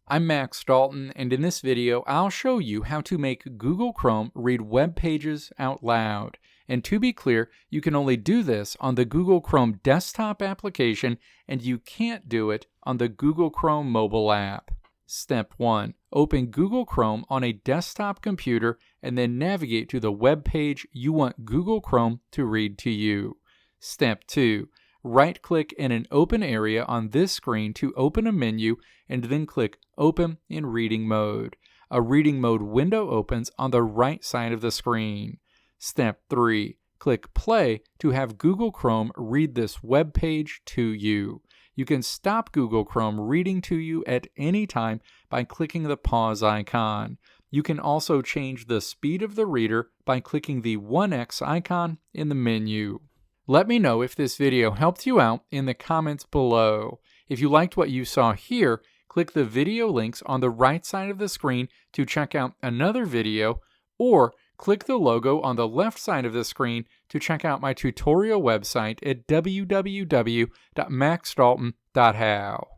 I'm Max Dalton, and in this video, I'll show you how to make Google Chrome read web pages out loud. And to be clear, you can only do this on the Google Chrome desktop application, and you can't do it on the Google Chrome mobile app. Step 1. Open Google Chrome on a desktop computer and then navigate to the web page you want Google Chrome to read to you. Step 2. Right-click in an open area on this screen to open a menu and then click Open in Reading Mode. A Reading Mode window opens on the right side of the screen. Step 3. Click Play to have Google Chrome read this web page to you. You can stop Google Chrome reading to you at any time by clicking the pause icon. You can also change the speed of the reader by clicking the 1x icon in the menu. Let me know if this video helped you out in the comments below. If you liked what you saw here, click the video links on the right side of the screen to check out another video, or click the logo on the left side of the screen to check out my tutorial website at www.maxdalton.how.